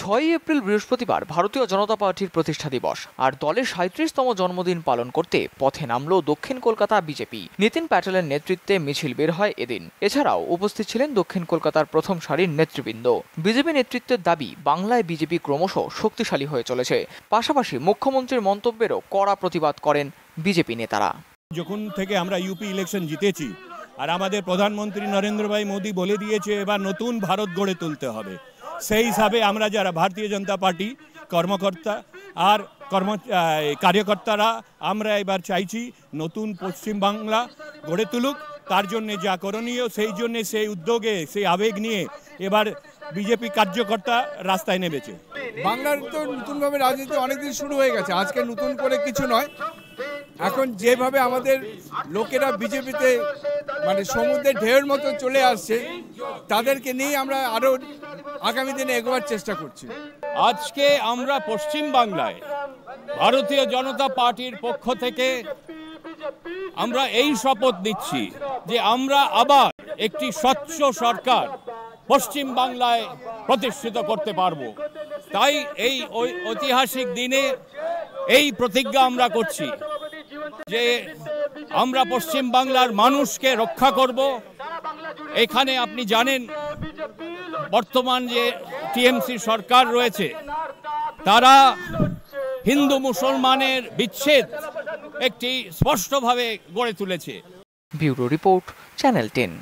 6 April বৃহস্পতিবার ভারতীয় জনতা পার্টির প্রতিষ্ঠা দিবস আর দলের 37তম জন্মদিন পালন করতে পথে নামল দক্ষিণ কলকাতা বিজেপি। নিতিন প্যাটেলের নেতৃত্বে মিছিল বের হয় এদিন। এছাড়াও উপস্থিত ছিলেন দক্ষিণ কলকাতার প্রথম সারির নেতৃবৃন্দ। বিজেপি নেতৃত্বের দাবি, বাংলায় বিজেপি ক্রমশ শক্তিশালী হয়ে চলেছে। পাশাপাশি মুখ্যমন্ত্রীর মন্তব্যেরও কড়া প্রতিবাদ করেন বিজেপি নেতারা। যখন থেকে আমরা ইউপি ইলেকশন জিতেছি আর আমাদের প্রধানমন্ত্রী নরেন্দ্র ভাই মোদী বলে দিয়েছে এবার নতুন ভারত গড়ে তুলতে হবে, সেই হিসাবে আমরা যারা ভারতীয় জনতা পার্টি কর্মকর্তা আর কার্যকর্তারা আমরা এবার চাইছি নতুন পশ্চিমবাংলা গড়ে তুলুক। তার জন্যে যা করণীয় সেই জন্যে সেই উদ্যোগে সেই আবেগ নিয়ে এবার বিজেপি কার্যকর্তা রাস্তায় নেমেছে। বাংলার তো নতুনভাবে রাজনীতি অনেকদিন শুরু হয়ে গেছে, আজকে নতুন করে কিছু নয়। এখন যেভাবে আমাদের লোকেরা বিজেপিতে মানে সমুদ্রের ঢেউয়ের মতো চলে আসছে, তাদেরকে নিয়ে আমরা আরো আগামী দিনে এগোবার চেষ্টা করছি। আজকে আমরা পশ্চিম বাংলায় ভারতীয় জনতা পার্টির পক্ষ থেকে আমরা এই শপথ নিচ্ছি যে আমরা আবার একটি স্বচ্ছ সরকার পশ্চিম বাংলায় প্রতিষ্ঠিত করতে পারব। তাই এই ঐতিহাসিক দিনে এই প্রতিজ্ঞা আমরা করছি যে আমরা পশ্চিম বাংলার মানুষকে রক্ষা করব। এখানে আপনি জানেন বর্তমান যে টিএমসি সরকার রয়েছে তারা হিন্দু মুসলমানের বিচ্ছেদ একটি স্পষ্টভাবে গড়ে তুলেছে। Bureau report, channel 10।